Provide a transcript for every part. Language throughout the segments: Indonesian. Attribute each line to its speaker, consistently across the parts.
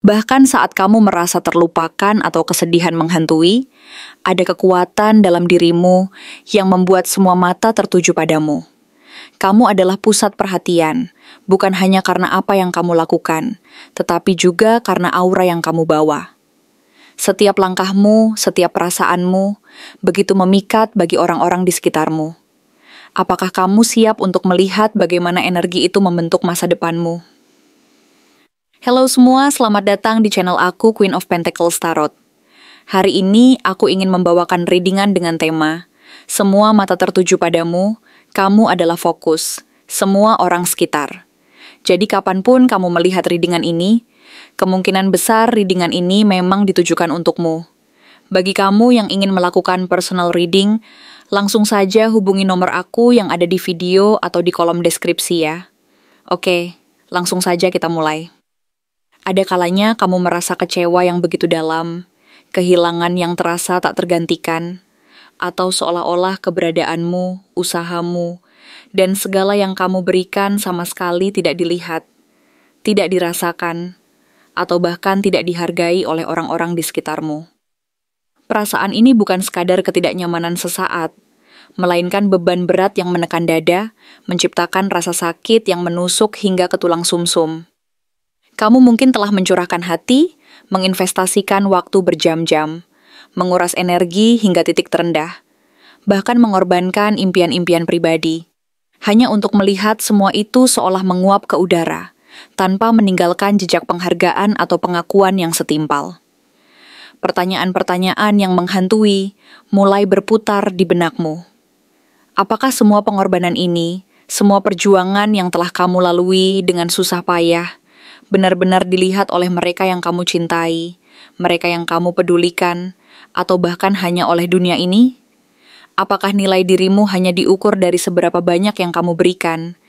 Speaker 1: Bahkan saat kamu merasa terlupakan atau kesedihan menghantui, ada kekuatan dalam dirimu yang membuat semua mata tertuju padamu. Kamu adalah pusat perhatian, bukan hanya karena apa yang kamu lakukan, tetapi juga karena aura yang kamu bawa. Setiap langkahmu, setiap perasaanmu, begitu memikat bagi orang-orang di sekitarmu. Apakah kamu siap untuk melihat bagaimana energi itu membentuk masa depanmu? Halo semua, selamat datang di channel aku, Queen of Pentacles Tarot. Hari ini aku ingin membawakan readingan dengan tema Semua mata tertuju padamu, kamu adalah fokus, semua orang sekitar. Jadi kapanpun kamu melihat readingan ini, kemungkinan besar readingan ini memang ditujukan untukmu. Bagi kamu yang ingin melakukan personal reading, langsung saja hubungi nomor aku yang ada di video atau di kolom deskripsi ya. Oke, langsung saja kita mulai. Ada kalanya kamu merasa kecewa yang begitu dalam, kehilangan yang terasa tak tergantikan, atau seolah-olah keberadaanmu, usahamu, dan segala yang kamu berikan sama sekali tidak dilihat, tidak dirasakan, atau bahkan tidak dihargai oleh orang-orang di sekitarmu. Perasaan ini bukan sekadar ketidaknyamanan sesaat, melainkan beban berat yang menekan dada, menciptakan rasa sakit yang menusuk hingga ke tulang sumsum. Kamu mungkin telah mencurahkan hati, menginvestasikan waktu berjam-jam, menguras energi hingga titik terendah, bahkan mengorbankan impian-impian pribadi, hanya untuk melihat semua itu seolah menguap ke udara, tanpa meninggalkan jejak penghargaan atau pengakuan yang setimpal. Pertanyaan-pertanyaan yang menghantui mulai berputar di benakmu. Apakah semua pengorbanan ini, semua perjuangan yang telah kamu lalui dengan susah payah, benar-benar dilihat oleh mereka yang kamu cintai, mereka yang kamu pedulikan, atau bahkan hanya oleh dunia ini? Apakah nilai dirimu hanya diukur dari seberapa banyak yang kamu berikan?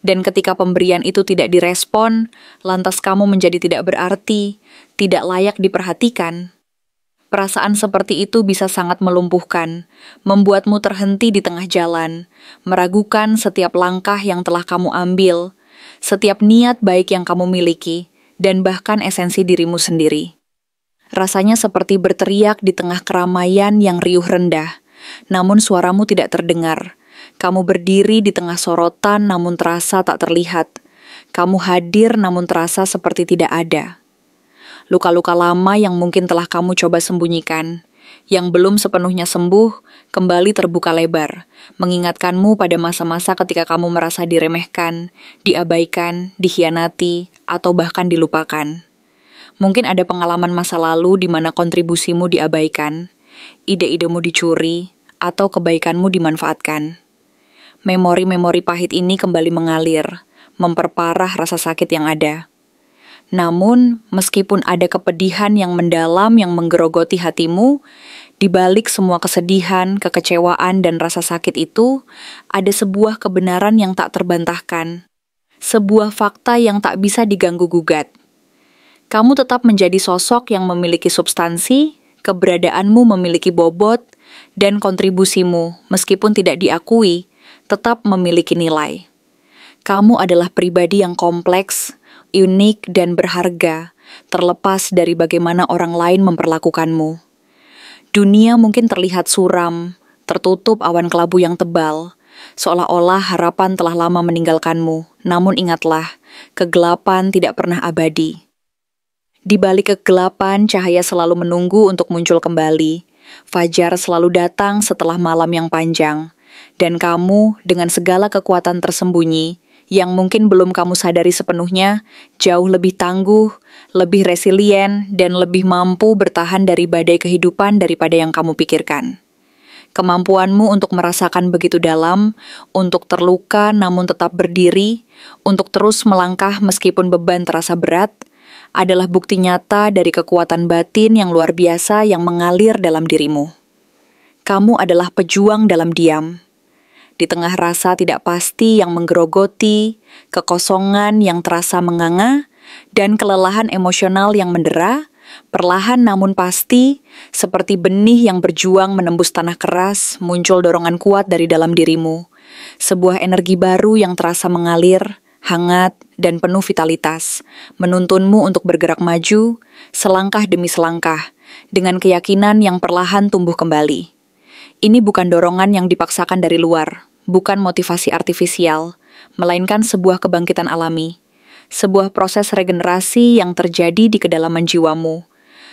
Speaker 1: Dan ketika pemberian itu tidak direspon, lantas kamu menjadi tidak berarti, tidak layak diperhatikan? Perasaan seperti itu bisa sangat melumpuhkan, membuatmu terhenti di tengah jalan, meragukan setiap langkah yang telah kamu ambil, setiap niat baik yang kamu miliki, dan bahkan esensi dirimu sendiri. Rasanya seperti berteriak di tengah keramaian yang riuh rendah, namun suaramu tidak terdengar. Kamu berdiri di tengah sorotan namun terasa tak terlihat. Kamu hadir namun terasa seperti tidak ada. Luka-luka lama yang mungkin telah kamu coba sembunyikan, yang belum sepenuhnya sembuh, kembali terbuka lebar, mengingatkanmu pada masa-masa ketika kamu merasa diremehkan, diabaikan, dikhianati, atau bahkan dilupakan. Mungkin ada pengalaman masa lalu di mana kontribusimu diabaikan, ide-idemu dicuri, atau kebaikanmu dimanfaatkan. Memori-memori pahit ini kembali mengalir, memperparah rasa sakit yang ada. Namun, meskipun ada kepedihan yang mendalam yang menggerogoti hatimu, di balik semua kesedihan, kekecewaan, dan rasa sakit itu, ada sebuah kebenaran yang tak terbantahkan. Sebuah fakta yang tak bisa diganggu-gugat. Kamu tetap menjadi sosok yang memiliki substansi, keberadaanmu memiliki bobot, dan kontribusimu, meskipun tidak diakui, tetap memiliki nilai. Kamu adalah pribadi yang kompleks, unik dan berharga, terlepas dari bagaimana orang lain memperlakukanmu. Dunia mungkin terlihat suram, tertutup awan kelabu yang tebal, seolah-olah harapan telah lama meninggalkanmu. Namun ingatlah, kegelapan tidak pernah abadi. Di balik kegelapan, cahaya selalu menunggu untuk muncul kembali. Fajar selalu datang setelah malam yang panjang, dan kamu dengan segala kekuatan tersembunyi, yang mungkin belum kamu sadari sepenuhnya, jauh lebih tangguh, lebih resilien, dan lebih mampu bertahan dari badai kehidupan daripada yang kamu pikirkan. Kemampuanmu untuk merasakan begitu dalam, untuk terluka namun tetap berdiri, untuk terus melangkah meskipun beban terasa berat, adalah bukti nyata dari kekuatan batin yang luar biasa yang mengalir dalam dirimu. Kamu adalah pejuang dalam diam. Di tengah rasa tidak pasti yang menggerogoti, kekosongan yang terasa menganga, dan kelelahan emosional yang mendera, perlahan namun pasti, seperti benih yang berjuang menembus tanah keras, muncul dorongan kuat dari dalam dirimu. Sebuah energi baru yang terasa mengalir, hangat, dan penuh vitalitas, menuntunmu untuk bergerak maju, selangkah demi selangkah, dengan keyakinan yang perlahan tumbuh kembali. Ini bukan dorongan yang dipaksakan dari luar, bukan motivasi artifisial, melainkan sebuah kebangkitan alami, sebuah proses regenerasi yang terjadi di kedalaman jiwamu,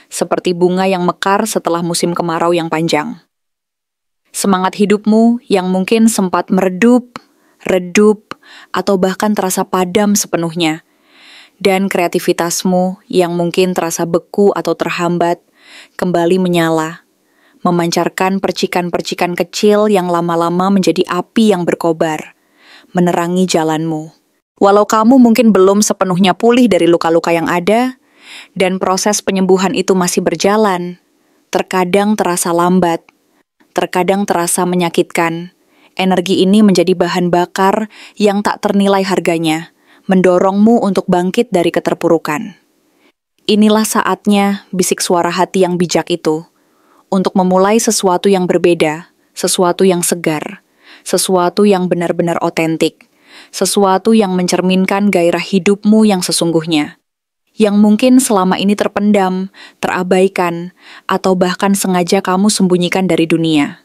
Speaker 1: seperti bunga yang mekar setelah musim kemarau yang panjang. Semangat hidupmu yang mungkin sempat meredup, redup, atau bahkan terasa padam sepenuhnya, dan kreativitasmu yang mungkin terasa beku atau terhambat, kembali menyala, memancarkan percikan-percikan kecil yang lama-lama menjadi api yang berkobar, menerangi jalanmu. Walau kamu mungkin belum sepenuhnya pulih dari luka-luka yang ada, dan proses penyembuhan itu masih berjalan, terkadang terasa lambat, terkadang terasa menyakitkan. Energi ini menjadi bahan bakar yang tak ternilai harganya, mendorongmu untuk bangkit dari keterpurukan. Inilah saatnya bisik suara hati yang bijak itu, untuk memulai sesuatu yang berbeda, sesuatu yang segar, sesuatu yang benar-benar otentik, sesuatu yang mencerminkan gairah hidupmu yang sesungguhnya, yang mungkin selama ini terpendam, terabaikan, atau bahkan sengaja kamu sembunyikan dari dunia.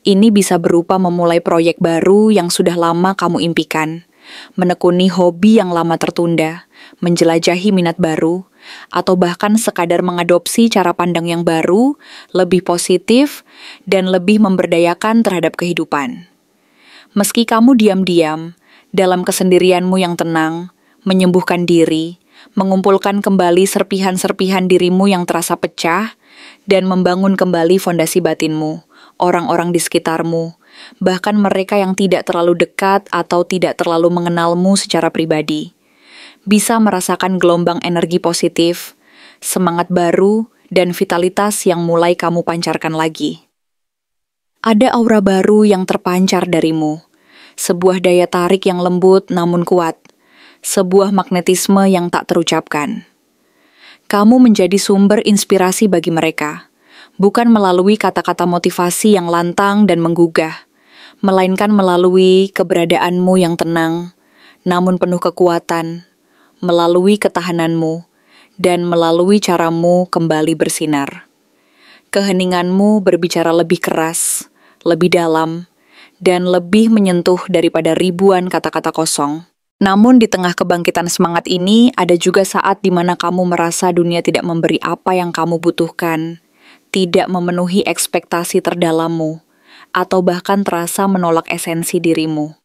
Speaker 1: Ini bisa berupa memulai proyek baru yang sudah lama kamu impikan, menekuni hobi yang lama tertunda, menjelajahi minat baru, atau bahkan sekadar mengadopsi cara pandang yang baru, lebih positif, dan lebih memberdayakan terhadap kehidupan. Meski kamu diam-diam, dalam kesendirianmu yang tenang, menyembuhkan diri, mengumpulkan kembali serpihan-serpihan dirimu yang terasa pecah, dan membangun kembali fondasi batinmu, orang-orang di sekitarmu, bahkan mereka yang tidak terlalu dekat atau tidak terlalu mengenalmu secara pribadi, bisa merasakan gelombang energi positif, semangat baru, dan vitalitas yang mulai kamu pancarkan lagi. Ada aura baru yang terpancar darimu, sebuah daya tarik yang lembut namun kuat, sebuah magnetisme yang tak terucapkan. Kamu menjadi sumber inspirasi bagi mereka, bukan melalui kata-kata motivasi yang lantang dan menggugah, melainkan melalui keberadaanmu yang tenang, namun penuh kekuatan, melalui ketahananmu, dan melalui caramu kembali bersinar. Keheninganmu berbicara lebih keras, lebih dalam, dan lebih menyentuh daripada ribuan kata-kata kosong. Namun di tengah kebangkitan semangat ini, ada juga saat di mana kamu merasa dunia tidak memberi apa yang kamu butuhkan, tidak memenuhi ekspektasi terdalammu, atau bahkan terasa menolak esensi dirimu.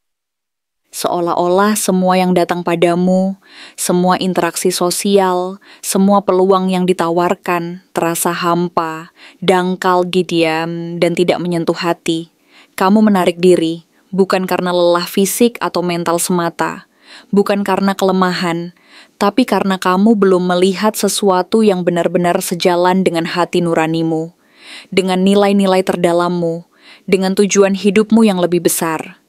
Speaker 1: Seolah-olah semua yang datang padamu, semua interaksi sosial, semua peluang yang ditawarkan, terasa hampa, dangkal di diam, dan tidak menyentuh hati. Kamu menarik diri, bukan karena lelah fisik atau mental semata, bukan karena kelemahan, tapi karena kamu belum melihat sesuatu yang benar-benar sejalan dengan hati nuranimu, dengan nilai-nilai terdalammu, dengan tujuan hidupmu yang lebih besar.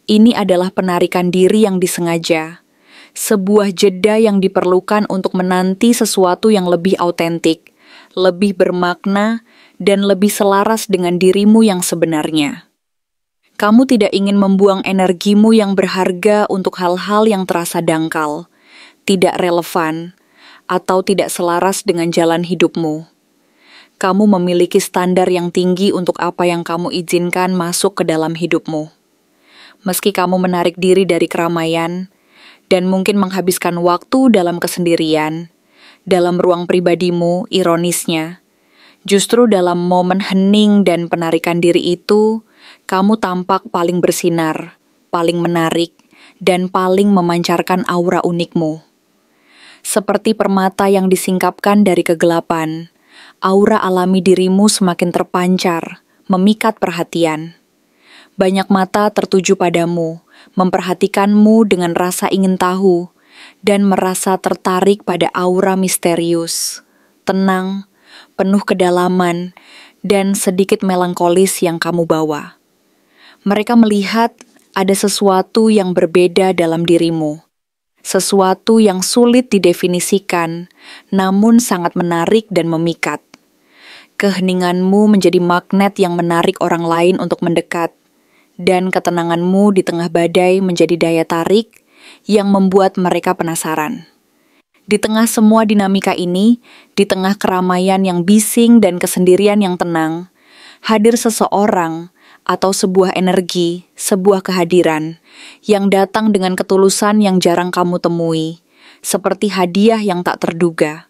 Speaker 1: Ini adalah penarikan diri yang disengaja, sebuah jeda yang diperlukan untuk menanti sesuatu yang lebih autentik, lebih bermakna, dan lebih selaras dengan dirimu yang sebenarnya. Kamu tidak ingin membuang energimu yang berharga untuk hal-hal yang terasa dangkal, tidak relevan, atau tidak selaras dengan jalan hidupmu. Kamu memiliki standar yang tinggi untuk apa yang kamu izinkan masuk ke dalam hidupmu. Meski kamu menarik diri dari keramaian, dan mungkin menghabiskan waktu dalam kesendirian, dalam ruang pribadimu, ironisnya, justru dalam momen hening dan penarikan diri itu, kamu tampak paling bersinar, paling menarik, dan paling memancarkan aura unikmu. Seperti permata yang disingkapkan dari kegelapan, aura alami dirimu semakin terpancar, memikat perhatian. Banyak mata tertuju padamu, memperhatikanmu dengan rasa ingin tahu, dan merasa tertarik pada aura misterius, tenang, penuh kedalaman, dan sedikit melankolis yang kamu bawa. Mereka melihat ada sesuatu yang berbeda dalam dirimu, sesuatu yang sulit didefinisikan, namun sangat menarik dan memikat. Keheninganmu menjadi magnet yang menarik orang lain untuk mendekat, dan ketenanganmu di tengah badai menjadi daya tarik yang membuat mereka penasaran. Di tengah semua dinamika ini, di tengah keramaian yang bising dan kesendirian yang tenang, hadir seseorang atau sebuah energi, sebuah kehadiran yang datang dengan ketulusan yang jarang kamu temui, seperti hadiah yang tak terduga.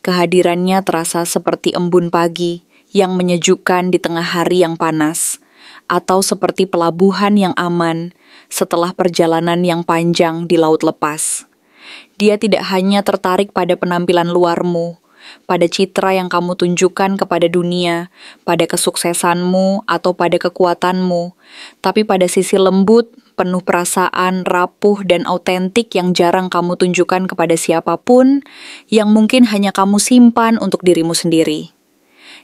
Speaker 1: Kehadirannya terasa seperti embun pagi yang menyejukkan di tengah hari yang panas, atau seperti pelabuhan yang aman setelah perjalanan yang panjang di laut lepas. Dia tidak hanya tertarik pada penampilan luarmu, pada citra yang kamu tunjukkan kepada dunia, pada kesuksesanmu atau pada kekuatanmu, tapi pada sisi lembut, penuh perasaan, rapuh, dan autentik yang jarang kamu tunjukkan kepada siapapun, yang mungkin hanya kamu simpan untuk dirimu sendiri.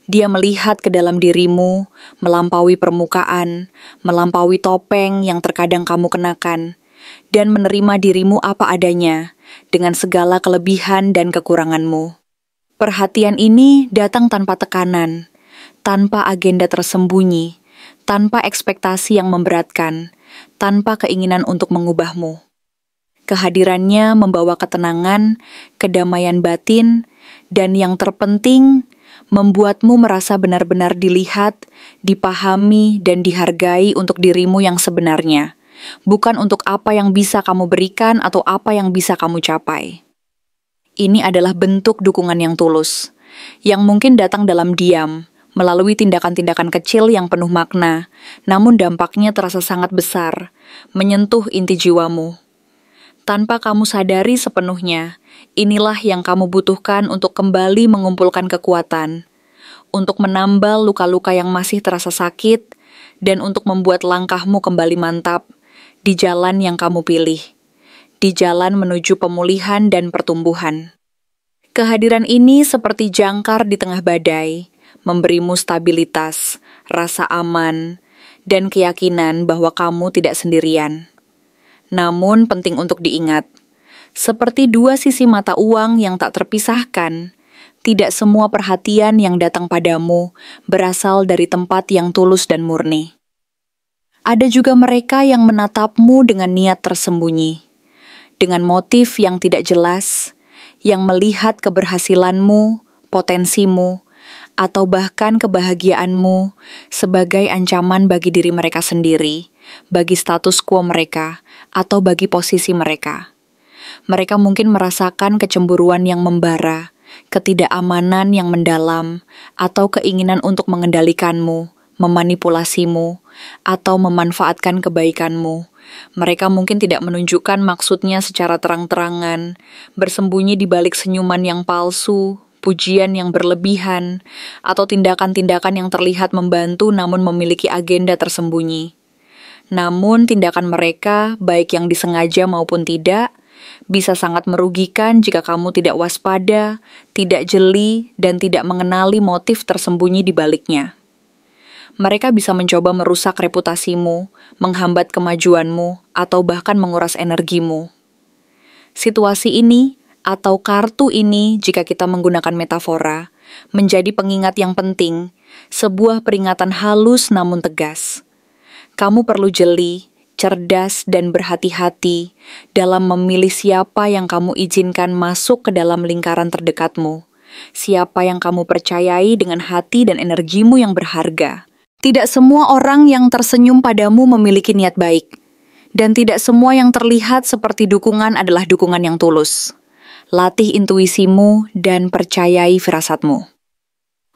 Speaker 1: Dia melihat ke dalam dirimu, melampaui permukaan, melampaui topeng yang terkadang kamu kenakan, dan menerima dirimu apa adanya, dengan segala kelebihan dan kekuranganmu. Perhatian ini datang tanpa tekanan, tanpa agenda tersembunyi, tanpa ekspektasi yang memberatkan, tanpa keinginan untuk mengubahmu. Kehadirannya membawa ketenangan, kedamaian batin, dan yang terpenting, membuatmu merasa benar-benar dilihat, dipahami, dan dihargai untuk dirimu yang sebenarnya. Bukan untuk apa yang bisa kamu berikan atau apa yang bisa kamu capai. Ini adalah bentuk dukungan yang tulus, yang mungkin datang dalam diam, melalui tindakan-tindakan kecil yang penuh makna, namun dampaknya terasa sangat besar, menyentuh inti jiwamu. Tanpa kamu sadari sepenuhnya, inilah yang kamu butuhkan untuk kembali mengumpulkan kekuatan, untuk menambal luka-luka yang masih terasa sakit, dan untuk membuat langkahmu kembali mantap, di jalan yang kamu pilih, di jalan menuju pemulihan dan pertumbuhan. Kehadiran ini seperti jangkar di tengah badai, memberimu stabilitas, rasa aman, dan keyakinan bahwa kamu tidak sendirian. Namun penting untuk diingat, seperti dua sisi mata uang yang tak terpisahkan, tidak semua perhatian yang datang padamu berasal dari tempat yang tulus dan murni. Ada juga mereka yang menatapmu dengan niat tersembunyi, dengan motif yang tidak jelas, yang melihat keberhasilanmu, potensimu, atau bahkan kebahagiaanmu sebagai ancaman bagi diri mereka sendiri, bagi status quo mereka, atau bagi posisi mereka. Mereka mungkin merasakan kecemburuan yang membara, ketidakamanan yang mendalam, atau keinginan untuk mengendalikanmu, memanipulasimu, atau memanfaatkan kebaikanmu. Mereka mungkin tidak menunjukkan maksudnya secara terang-terangan, bersembunyi di balik senyuman yang palsu, pujian yang berlebihan, atau tindakan-tindakan yang terlihat membantu namun memiliki agenda tersembunyi. Namun tindakan mereka, baik yang disengaja maupun tidak, bisa sangat merugikan jika kamu tidak waspada, tidak jeli, dan tidak mengenali motif tersembunyi di baliknya. Mereka bisa mencoba merusak reputasimu, menghambat kemajuanmu, atau bahkan menguras energimu. Situasi ini, atau kartu ini jika kita menggunakan metafora, menjadi pengingat yang penting, sebuah peringatan halus namun tegas. Kamu perlu jeli, cerdas, dan berhati-hati dalam memilih siapa yang kamu izinkan masuk ke dalam lingkaran terdekatmu, siapa yang kamu percayai dengan hati dan energimu yang berharga. Tidak semua orang yang tersenyum padamu memiliki niat baik, dan tidak semua yang terlihat seperti dukungan adalah dukungan yang tulus. Latih intuisimu dan percayai firasatmu.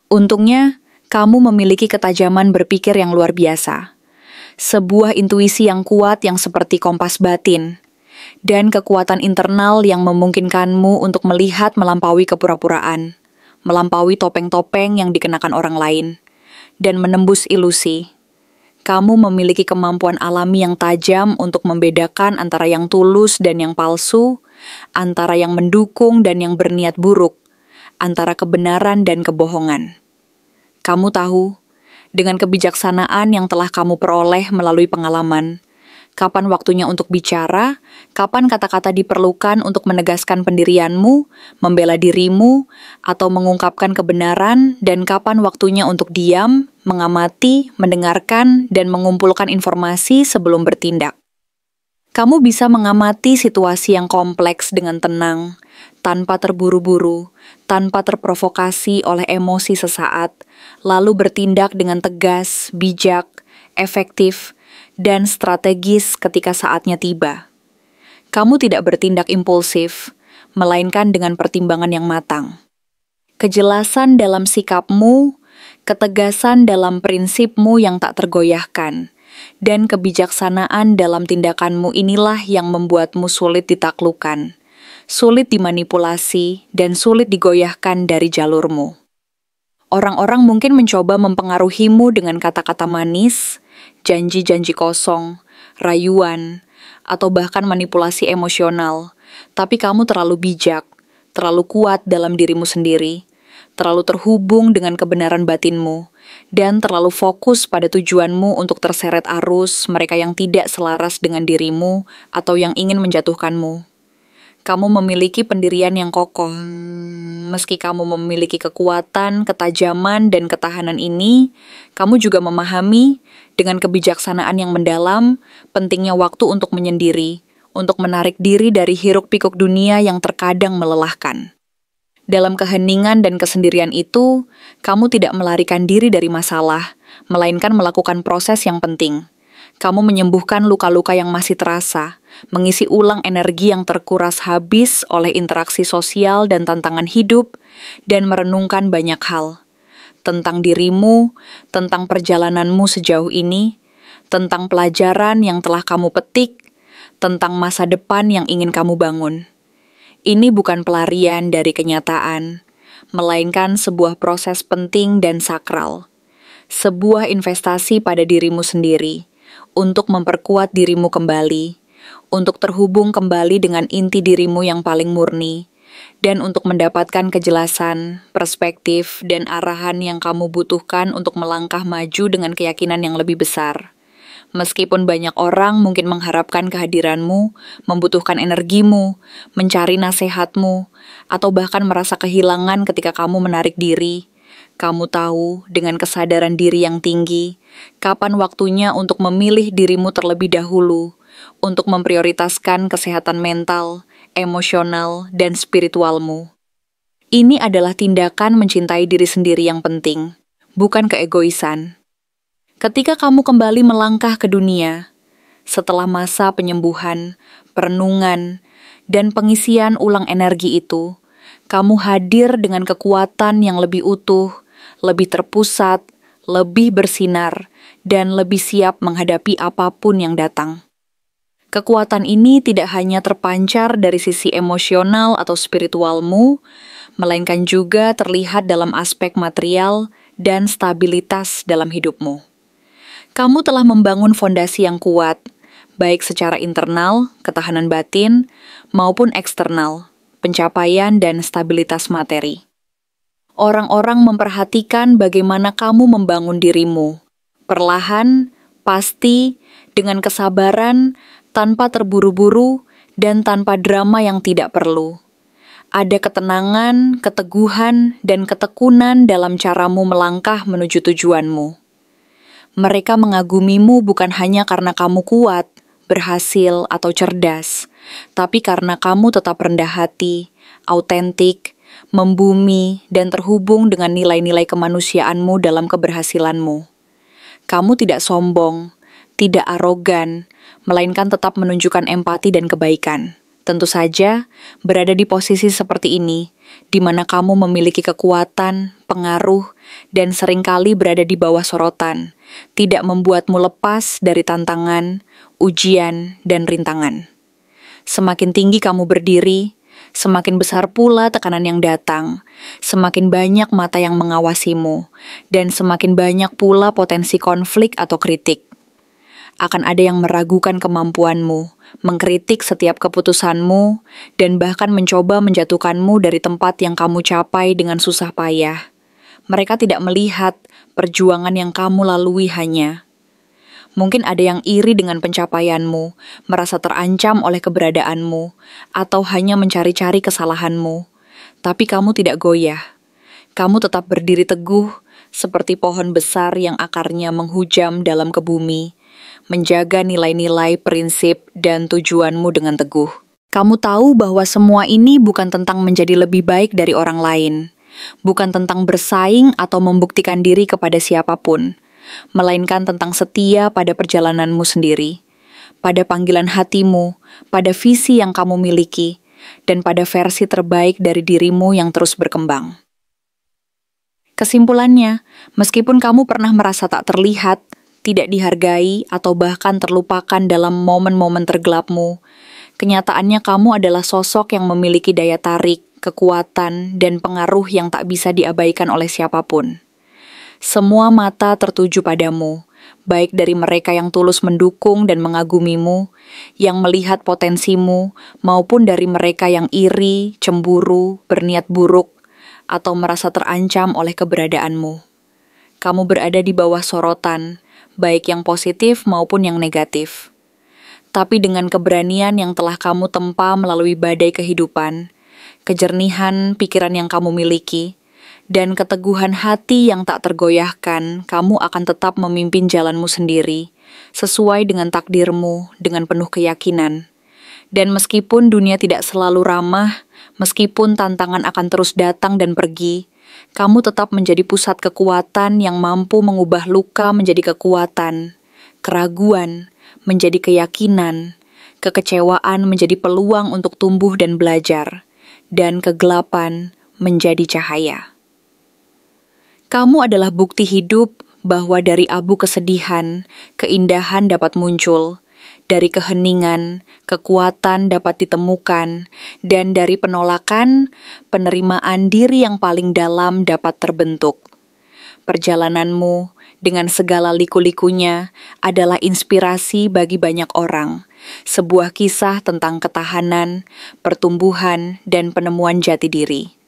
Speaker 1: Untungnya, kamu memiliki ketajaman berpikir yang luar biasa. Sebuah intuisi yang kuat yang seperti kompas batin, dan kekuatan internal yang memungkinkanmu untuk melihat melampaui kepura-puraan, melampaui topeng-topeng yang dikenakan orang lain, dan menembus ilusi. Kamu memiliki kemampuan alami yang tajam untuk membedakan antara yang tulus dan yang palsu, antara yang mendukung dan yang berniat buruk, antara kebenaran dan kebohongan. Kamu tahu, dengan kebijaksanaan yang telah kamu peroleh melalui pengalaman, kapan waktunya untuk bicara, kapan kata-kata diperlukan untuk menegaskan pendirianmu, membela dirimu, atau mengungkapkan kebenaran, dan kapan waktunya untuk diam, mengamati, mendengarkan, dan mengumpulkan informasi sebelum bertindak. Kamu bisa mengamati situasi yang kompleks dengan tenang, tanpa terburu-buru, tanpa terprovokasi oleh emosi sesaat, lalu bertindak dengan tegas, bijak, efektif, dan strategis ketika saatnya tiba. Kamu tidak bertindak impulsif, melainkan dengan pertimbangan yang matang. Kejelasan dalam sikapmu, ketegasan dalam prinsipmu yang tak tergoyahkan, dan kebijaksanaan dalam tindakanmu inilah yang membuatmu sulit ditaklukkan, sulit dimanipulasi, dan sulit digoyahkan dari jalurmu. Orang-orang mungkin mencoba mempengaruhimu dengan kata-kata manis, janji-janji kosong, rayuan, atau bahkan manipulasi emosional, tapi kamu terlalu bijak, terlalu kuat dalam dirimu sendiri, terlalu terhubung dengan kebenaran batinmu, dan terlalu fokus pada tujuanmu untuk terseret arus mereka yang tidak selaras dengan dirimu atau yang ingin menjatuhkanmu. Kamu memiliki pendirian yang kokoh. Meski kamu memiliki kekuatan, ketajaman, dan ketahanan ini, kamu juga memahami dengan kebijaksanaan yang mendalam pentingnya waktu untuk menyendiri, untuk menarik diri dari hiruk-pikuk dunia yang terkadang melelahkan. Dalam keheningan dan kesendirian itu, kamu tidak melarikan diri dari masalah, melainkan melakukan proses yang penting. Kamu menyembuhkan luka-luka yang masih terasa, mengisi ulang energi yang terkuras habis oleh interaksi sosial dan tantangan hidup, dan merenungkan banyak hal. Tentang dirimu, tentang perjalananmu sejauh ini, tentang pelajaran yang telah kamu petik, tentang masa depan yang ingin kamu bangun. Ini bukan pelarian dari kenyataan, melainkan sebuah proses penting dan sakral. Sebuah investasi pada dirimu sendiri, untuk memperkuat dirimu kembali, untuk terhubung kembali dengan inti dirimu yang paling murni, dan untuk mendapatkan kejelasan, perspektif, dan arahan yang kamu butuhkan untuk melangkah maju dengan keyakinan yang lebih besar. Meskipun banyak orang mungkin mengharapkan kehadiranmu, membutuhkan energimu, mencari nasihatmu, atau bahkan merasa kehilangan ketika kamu menarik diri, kamu tahu dengan kesadaran diri yang tinggi, kapan waktunya untuk memilih dirimu terlebih dahulu, untuk memprioritaskan kesehatan mental, emosional, dan spiritualmu. Ini adalah tindakan mencintai diri sendiri yang penting, bukan keegoisan. Ketika kamu kembali melangkah ke dunia, setelah masa penyembuhan, perenungan, dan pengisian ulang energi itu, kamu hadir dengan kekuatan yang lebih utuh, lebih terpusat, lebih bersinar, dan lebih siap menghadapi apapun yang datang. Kekuatan ini tidak hanya terpancar dari sisi emosional atau spiritualmu, melainkan juga terlihat dalam aspek material dan stabilitas dalam hidupmu. Kamu telah membangun fondasi yang kuat, baik secara internal, ketahanan batin, maupun eksternal, pencapaian dan stabilitas materi. Orang-orang memperhatikan bagaimana kamu membangun dirimu, perlahan, pasti, dengan kesabaran, tanpa terburu-buru, dan tanpa drama yang tidak perlu. Ada ketenangan, keteguhan, dan ketekunan dalam caramu melangkah menuju tujuanmu. Mereka mengagumimu bukan hanya karena kamu kuat, berhasil, atau cerdas, tapi karena kamu tetap rendah hati, autentik, membumi, dan terhubung dengan nilai-nilai kemanusiaanmu dalam keberhasilanmu. Kamu tidak sombong, tidak arogan, melainkan tetap menunjukkan empati dan kebaikan. Tentu saja, berada di posisi seperti ini, di mana kamu memiliki kekuatan, pengaruh, dan seringkali berada di bawah sorotan, tidak membuatmu lepas dari tantangan, ujian, dan rintangan. Semakin tinggi kamu berdiri, semakin besar pula tekanan yang datang, semakin banyak mata yang mengawasimu, dan semakin banyak pula potensi konflik atau kritik. Akan ada yang meragukan kemampuanmu, mengkritik setiap keputusanmu, dan bahkan mencoba menjatuhkanmu dari tempat yang kamu capai dengan susah payah. Mereka tidak melihat perjuangan yang kamu lalui hanya. Mungkin ada yang iri dengan pencapaianmu, merasa terancam oleh keberadaanmu, atau hanya mencari-cari kesalahanmu. Tapi kamu tidak goyah. Kamu tetap berdiri teguh, seperti pohon besar yang akarnya menghujam dalam ke bumi, menjaga nilai-nilai, prinsip, dan tujuanmu dengan teguh. Kamu tahu bahwa semua ini bukan tentang menjadi lebih baik dari orang lain, bukan tentang bersaing atau membuktikan diri kepada siapapun, melainkan tentang setia pada perjalananmu sendiri, pada panggilan hatimu, pada visi yang kamu miliki, dan pada versi terbaik dari dirimu yang terus berkembang. Kesimpulannya, meskipun kamu pernah merasa tak terlihat, tidak dihargai, atau bahkan terlupakan dalam momen-momen tergelapmu, kenyataannya kamu adalah sosok yang memiliki daya tarik, kekuatan, dan pengaruh yang tak bisa diabaikan oleh siapapun. Semua mata tertuju padamu, baik dari mereka yang tulus mendukung dan mengagumimu, yang melihat potensimu, maupun dari mereka yang iri, cemburu, berniat buruk, atau merasa terancam oleh keberadaanmu. Kamu berada di bawah sorotan, baik yang positif maupun yang negatif. Tapi dengan keberanian yang telah kamu tempa melalui badai kehidupan, kejernihan pikiran yang kamu miliki, dan keteguhan hati yang tak tergoyahkan, kamu akan tetap memimpin jalanmu sendiri, sesuai dengan takdirmu, dengan penuh keyakinan. Dan meskipun dunia tidak selalu ramah, meskipun tantangan akan terus datang dan pergi, kamu tetap menjadi pusat kekuatan yang mampu mengubah luka menjadi kekuatan, keraguan menjadi keyakinan, kekecewaan menjadi peluang untuk tumbuh dan belajar, dan kegelapan menjadi cahaya. Kamu adalah bukti hidup bahwa dari abu kesedihan, keindahan dapat muncul, dari keheningan, kekuatan dapat ditemukan, dan dari penolakan, penerimaan diri yang paling dalam dapat terbentuk. Perjalananmu, dengan segala liku-likunya, adalah inspirasi bagi banyak orang, sebuah kisah tentang ketahanan, pertumbuhan, dan penemuan jati diri.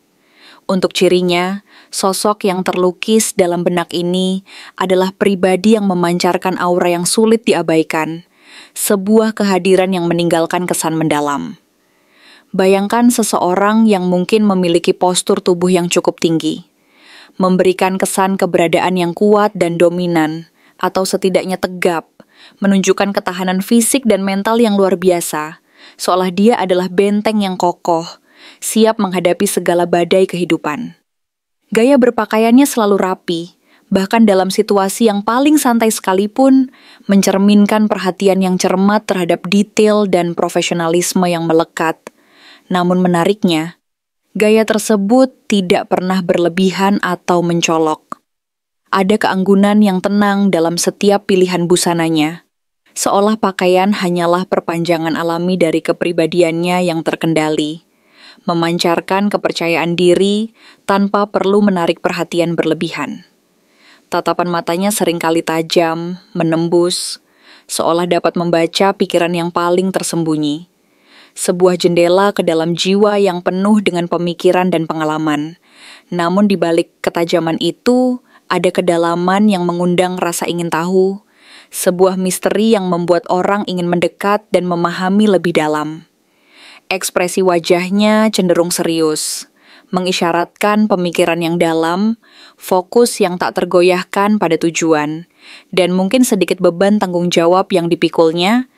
Speaker 1: Untuk cirinya, sosok yang terlukis dalam benak ini adalah pribadi yang memancarkan aura yang sulit diabaikan, sebuah kehadiran yang meninggalkan kesan mendalam. Bayangkan seseorang yang mungkin memiliki postur tubuh yang cukup tinggi, memberikan kesan keberadaan yang kuat dan dominan, atau setidaknya tegap, menunjukkan ketahanan fisik dan mental yang luar biasa, seolah dia adalah benteng yang kokoh, siap menghadapi segala badai kehidupan. Gaya berpakaiannya selalu rapi, bahkan dalam situasi yang paling santai sekalipun, mencerminkan perhatian yang cermat terhadap detail dan profesionalisme yang melekat. Namun menariknya, gaya tersebut tidak pernah berlebihan atau mencolok. Ada keanggunan yang tenang dalam setiap pilihan busananya, seolah pakaian hanyalah perpanjangan alami dari kepribadiannya yang terkendali, memancarkan kepercayaan diri tanpa perlu menarik perhatian berlebihan. Tatapan matanya seringkali tajam, menembus, seolah dapat membaca pikiran yang paling tersembunyi. Sebuah jendela ke dalam jiwa yang penuh dengan pemikiran dan pengalaman. Namun di balik ketajaman itu, ada kedalaman yang mengundang rasa ingin tahu, sebuah misteri yang membuat orang ingin mendekat dan memahami lebih dalam. Ekspresi wajahnya cenderung serius, mengisyaratkan pemikiran yang dalam, fokus yang tak tergoyahkan pada tujuan, dan mungkin sedikit beban tanggung jawab yang dipikulnya.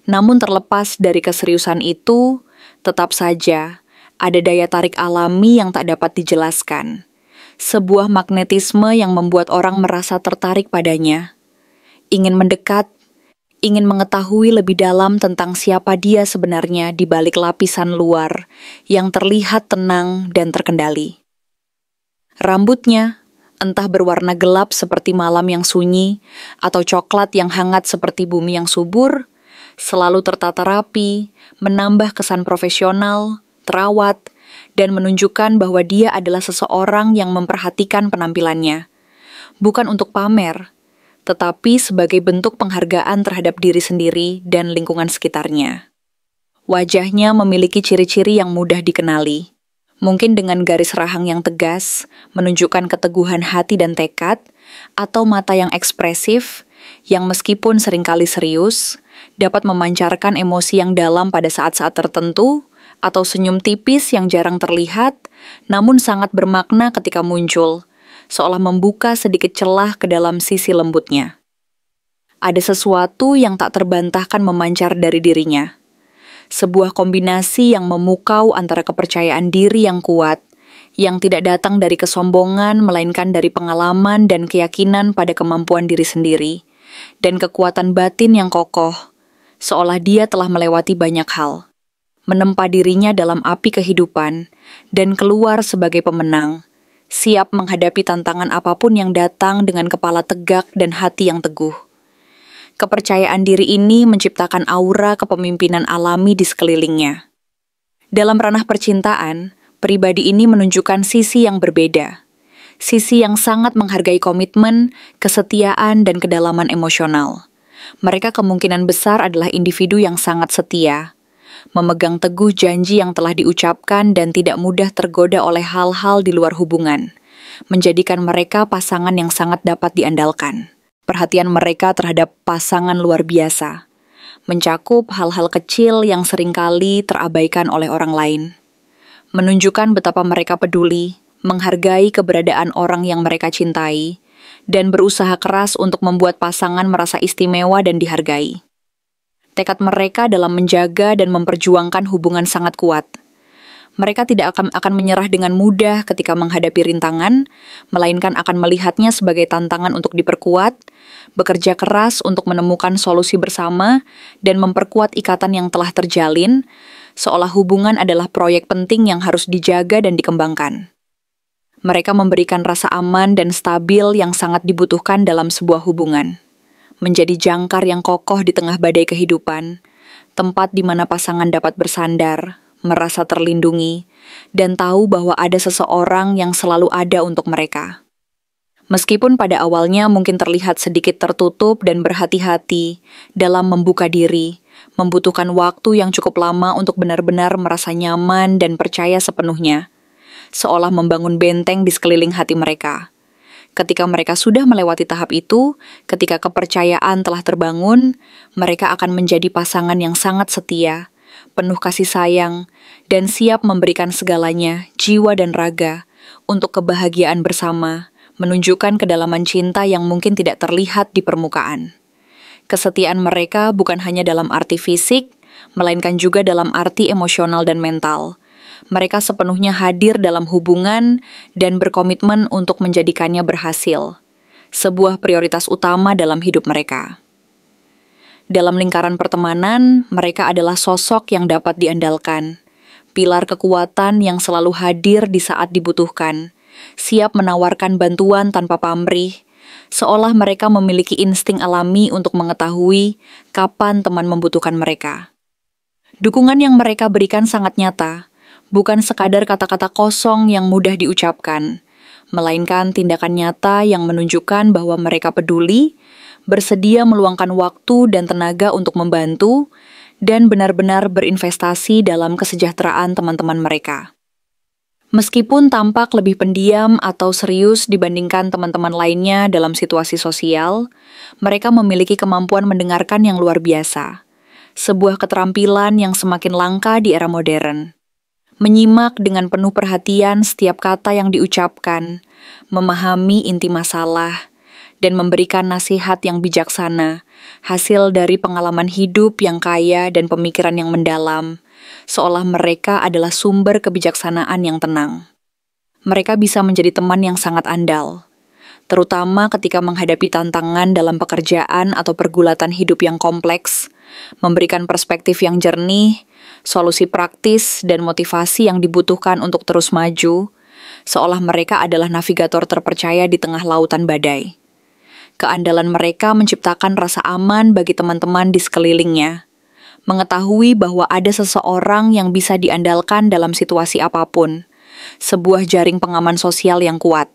Speaker 1: Namun terlepas dari keseriusan itu, tetap saja ada daya tarik alami yang tak dapat dijelaskan. Sebuah magnetisme yang membuat orang merasa tertarik padanya, ingin mendekat, ingin mengetahui lebih dalam tentang siapa dia sebenarnya di balik lapisan luar yang terlihat tenang dan terkendali. Rambutnya, entah berwarna gelap seperti malam yang sunyi, atau coklat yang hangat seperti bumi yang subur, selalu tertata rapi, menambah kesan profesional, terawat, dan menunjukkan bahwa dia adalah seseorang yang memperhatikan penampilannya. Bukan untuk pamer, tetapi sebagai bentuk penghargaan terhadap diri sendiri dan lingkungan sekitarnya. Wajahnya memiliki ciri-ciri yang mudah dikenali. Mungkin dengan garis rahang yang tegas, menunjukkan keteguhan hati dan tekad, atau mata yang ekspresif, yang meskipun seringkali serius, dapat memancarkan emosi yang dalam pada saat-saat tertentu, atau senyum tipis yang jarang terlihat, namun sangat bermakna ketika muncul, seolah membuka sedikit celah ke dalam sisi lembutnya. Ada sesuatu yang tak terbantahkan memancar dari dirinya. Sebuah kombinasi yang memukau antara kepercayaan diri yang kuat, yang tidak datang dari kesombongan, melainkan dari pengalaman dan keyakinan pada kemampuan diri sendiri, dan kekuatan batin yang kokoh, seolah dia telah melewati banyak hal. Menempa dirinya dalam api kehidupan, dan keluar sebagai pemenang, siap menghadapi tantangan apapun yang datang dengan kepala tegak dan hati yang teguh. Kepercayaan diri ini menciptakan aura kepemimpinan alami di sekelilingnya. Dalam ranah percintaan, pribadi ini menunjukkan sisi yang berbeda. Sisi yang sangat menghargai komitmen, kesetiaan, dan kedalaman emosional. Mereka kemungkinan besar adalah individu yang sangat setia, memegang teguh janji yang telah diucapkan dan tidak mudah tergoda oleh hal-hal di luar hubungan, menjadikan mereka pasangan yang sangat dapat diandalkan. Perhatian mereka terhadap pasangan luar biasa, mencakup hal-hal kecil yang seringkali terabaikan oleh orang lain. Menunjukkan betapa mereka peduli, menghargai keberadaan orang yang mereka cintai, dan berusaha keras untuk membuat pasangan merasa istimewa dan dihargai. Tekad mereka dalam menjaga dan memperjuangkan hubungan sangat kuat. Mereka tidak akan menyerah dengan mudah ketika menghadapi rintangan, melainkan akan melihatnya sebagai tantangan untuk diperkuat, bekerja keras untuk menemukan solusi bersama, dan memperkuat ikatan yang telah terjalin, seolah hubungan adalah proyek penting yang harus dijaga dan dikembangkan. Mereka memberikan rasa aman dan stabil yang sangat dibutuhkan dalam sebuah hubungan. Menjadi jangkar yang kokoh di tengah badai kehidupan, tempat di mana pasangan dapat bersandar, merasa terlindungi, dan tahu bahwa ada seseorang yang selalu ada untuk mereka. Meskipun pada awalnya mungkin terlihat sedikit tertutup dan berhati-hati dalam membuka diri, membutuhkan waktu yang cukup lama untuk benar-benar merasa nyaman dan percaya sepenuhnya, seolah membangun benteng di sekeliling hati mereka. Ketika mereka sudah melewati tahap itu, ketika kepercayaan telah terbangun, mereka akan menjadi pasangan yang sangat setia, penuh kasih sayang, dan siap memberikan segalanya, jiwa dan raga, untuk kebahagiaan bersama, menunjukkan kedalaman cinta yang mungkin tidak terlihat di permukaan. Kesetiaan mereka bukan hanya dalam arti fisik, melainkan juga dalam arti emosional dan mental. Mereka sepenuhnya hadir dalam hubungan dan berkomitmen untuk menjadikannya berhasil, sebuah prioritas utama dalam hidup mereka. Dalam lingkaran pertemanan, mereka adalah sosok yang dapat diandalkan, pilar kekuatan yang selalu hadir di saat dibutuhkan, siap menawarkan bantuan tanpa pamrih, seolah mereka memiliki insting alami untuk mengetahui kapan teman membutuhkan mereka. Dukungan yang mereka berikan sangat nyata, bukan sekadar kata-kata kosong yang mudah diucapkan, melainkan tindakan nyata yang menunjukkan bahwa mereka peduli, bersedia meluangkan waktu dan tenaga untuk membantu, dan benar-benar berinvestasi dalam kesejahteraan teman-teman mereka. Meskipun tampak lebih pendiam atau serius dibandingkan teman-teman lainnya dalam situasi sosial, mereka memiliki kemampuan mendengarkan yang luar biasa, sebuah keterampilan yang semakin langka di era modern. Menyimak dengan penuh perhatian setiap kata yang diucapkan, memahami inti masalah, dan memberikan nasihat yang bijaksana, hasil dari pengalaman hidup yang kaya dan pemikiran yang mendalam, seolah mereka adalah sumber kebijaksanaan yang tenang. Mereka bisa menjadi teman yang sangat andal, terutama ketika menghadapi tantangan dalam pekerjaan atau pergulatan hidup yang kompleks, memberikan perspektif yang jernih, solusi praktis, dan motivasi yang dibutuhkan untuk terus maju, seolah mereka adalah navigator terpercaya di tengah lautan badai. Keandalan mereka menciptakan rasa aman bagi teman-teman di sekelilingnya, mengetahui bahwa ada seseorang yang bisa diandalkan dalam situasi apapun, sebuah jaring pengaman sosial yang kuat.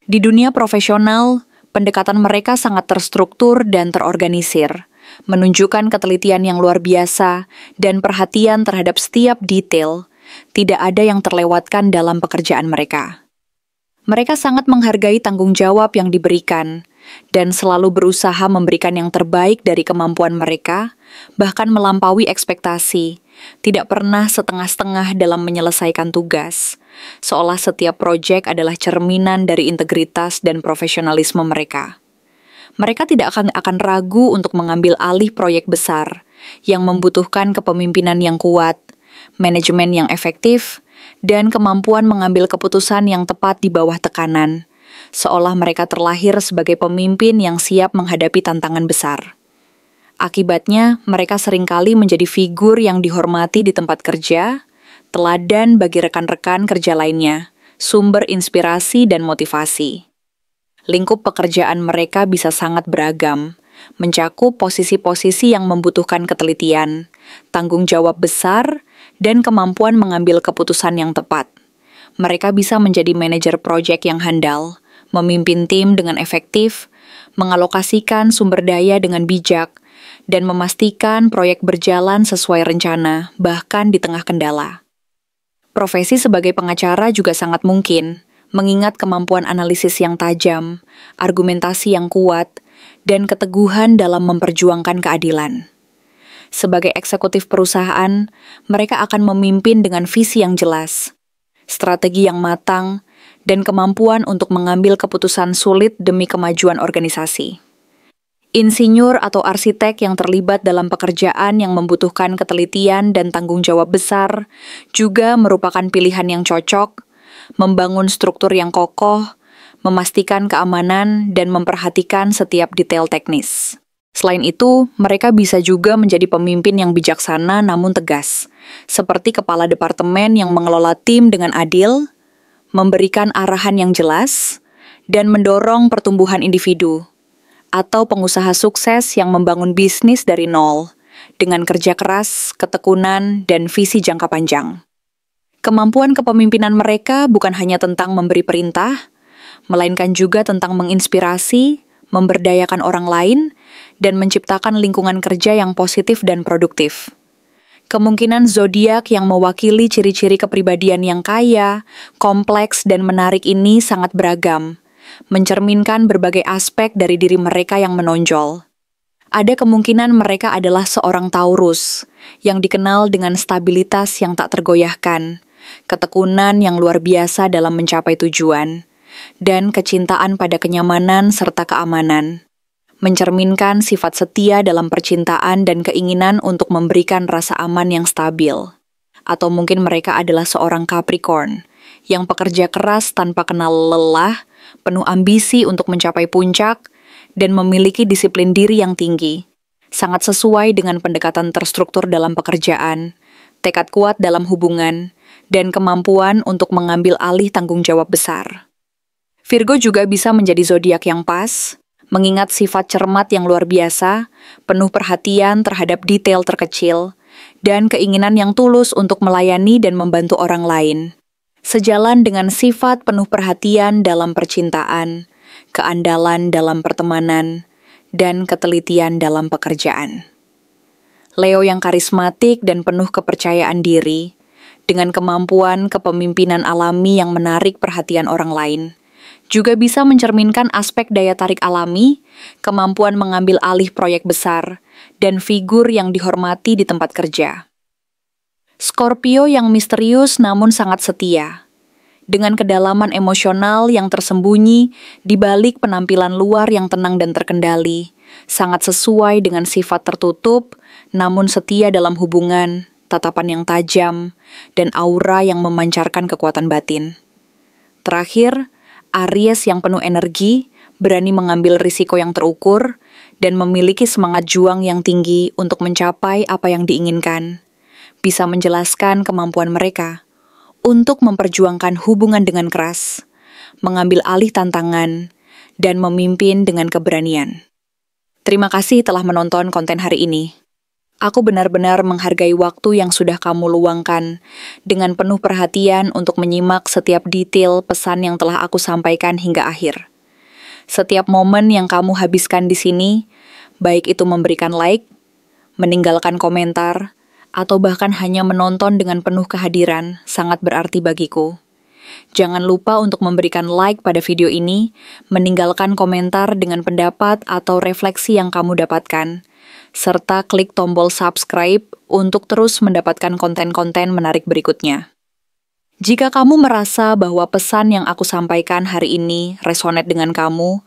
Speaker 1: Di dunia profesional, pendekatan mereka sangat terstruktur dan terorganisir, menunjukkan ketelitian yang luar biasa dan perhatian terhadap setiap detail. Tidak ada yang terlewatkan dalam pekerjaan mereka. Mereka sangat menghargai tanggung jawab yang diberikan dan selalu berusaha memberikan yang terbaik dari kemampuan mereka, bahkan melampaui ekspektasi, tidak pernah setengah-setengah dalam menyelesaikan tugas, seolah setiap proyek adalah cerminan dari integritas dan profesionalisme mereka. Mereka tidak akan ragu untuk mengambil alih proyek besar yang membutuhkan kepemimpinan yang kuat, manajemen yang efektif, dan kemampuan mengambil keputusan yang tepat di bawah tekanan, seolah mereka terlahir sebagai pemimpin yang siap menghadapi tantangan besar. Akibatnya, mereka seringkali menjadi figur yang dihormati di tempat kerja, teladan bagi rekan-rekan kerja lainnya, sumber inspirasi dan motivasi. Lingkup pekerjaan mereka bisa sangat beragam, mencakup posisi-posisi yang membutuhkan ketelitian, tanggung jawab besar, dan kemampuan mengambil keputusan yang tepat. Mereka bisa menjadi manajer proyek yang handal, memimpin tim dengan efektif, mengalokasikan sumber daya dengan bijak, dan memastikan proyek berjalan sesuai rencana, bahkan di tengah kendala. Profesi sebagai pengacara juga sangat mungkin, mengingat kemampuan analisis yang tajam, argumentasi yang kuat, dan keteguhan dalam memperjuangkan keadilan. Sebagai eksekutif perusahaan, mereka akan memimpin dengan visi yang jelas, strategi yang matang, dan kemampuan untuk mengambil keputusan sulit demi kemajuan organisasi. Insinyur atau arsitek yang terlibat dalam pekerjaan yang membutuhkan ketelitian dan tanggung jawab besar juga merupakan pilihan yang cocok, membangun struktur yang kokoh, memastikan keamanan, dan memperhatikan setiap detail teknis. Selain itu, mereka bisa juga menjadi pemimpin yang bijaksana namun tegas, seperti kepala departemen yang mengelola tim dengan adil, memberikan arahan yang jelas, dan mendorong pertumbuhan individu, atau pengusaha sukses yang membangun bisnis dari nol, dengan kerja keras, ketekunan, dan visi jangka panjang. Kemampuan kepemimpinan mereka bukan hanya tentang memberi perintah, melainkan juga tentang menginspirasi, memberdayakan orang lain, dan menciptakan lingkungan kerja yang positif dan produktif. Kemungkinan zodiak yang mewakili ciri-ciri kepribadian yang kaya, kompleks, dan menarik ini sangat beragam, mencerminkan berbagai aspek dari diri mereka yang menonjol. Ada kemungkinan mereka adalah seorang Taurus, yang dikenal dengan stabilitas yang tak tergoyahkan, ketekunan yang luar biasa dalam mencapai tujuan, dan kecintaan pada kenyamanan serta keamanan, mencerminkan sifat setia dalam percintaan dan keinginan untuk memberikan rasa aman yang stabil. Atau mungkin mereka adalah seorang Capricorn, yang pekerja keras tanpa kenal lelah, penuh ambisi untuk mencapai puncak, dan memiliki disiplin diri yang tinggi. Sangat sesuai dengan pendekatan terstruktur dalam pekerjaan, tekad kuat dalam hubungan, dan kemampuan untuk mengambil alih tanggung jawab besar. Virgo juga bisa menjadi zodiak yang pas, mengingat sifat cermat yang luar biasa, penuh perhatian terhadap detail terkecil, dan keinginan yang tulus untuk melayani dan membantu orang lain. Sejalan dengan sifat penuh perhatian dalam percintaan, keandalan dalam pertemanan, dan ketelitian dalam pekerjaan. Leo yang karismatik dan penuh kepercayaan diri, dengan kemampuan kepemimpinan alami yang menarik perhatian orang lain, juga bisa mencerminkan aspek daya tarik alami, kemampuan mengambil alih proyek besar, dan figur yang dihormati di tempat kerja. Scorpio yang misterius namun sangat setia, dengan kedalaman emosional yang tersembunyi di balik penampilan luar yang tenang dan terkendali, sangat sesuai dengan sifat tertutup namun setia dalam hubungan, tatapan yang tajam, dan aura yang memancarkan kekuatan batin. Terakhir, Aries yang penuh energi, berani mengambil risiko yang terukur, dan memiliki semangat juang yang tinggi untuk mencapai apa yang diinginkan, bisa menjelaskan kemampuan mereka untuk memperjuangkan hubungan dengan keras, mengambil alih tantangan, dan memimpin dengan keberanian. Terima kasih telah menonton konten hari ini. Aku benar-benar menghargai waktu yang sudah kamu luangkan dengan penuh perhatian untuk menyimak setiap detail pesan yang telah aku sampaikan hingga akhir. Setiap momen yang kamu habiskan di sini, baik itu memberikan like, meninggalkan komentar, atau bahkan hanya menonton dengan penuh kehadiran, sangat berarti bagiku. Jangan lupa untuk memberikan like pada video ini, meninggalkan komentar dengan pendapat atau refleksi yang kamu dapatkan, serta klik tombol subscribe untuk terus mendapatkan konten-konten menarik berikutnya. Jika kamu merasa bahwa pesan yang aku sampaikan hari ini resonate dengan kamu,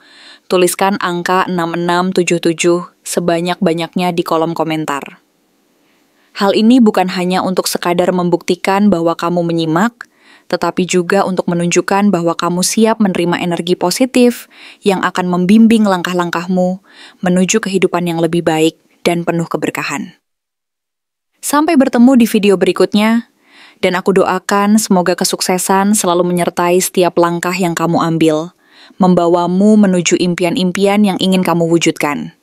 Speaker 1: Tuliskan angka 6677 sebanyak-banyaknya di kolom komentar. Hal ini bukan hanya untuk sekadar membuktikan bahwa kamu menyimak, tetapi juga untuk menunjukkan bahwa kamu siap menerima energi positif yang akan membimbing langkah-langkahmu menuju kehidupan yang lebih baik dan penuh keberkahan. Sampai bertemu di video berikutnya, dan aku doakan semoga kesuksesan selalu menyertai setiap langkah yang kamu ambil, membawamu menuju impian-impian yang ingin kamu wujudkan.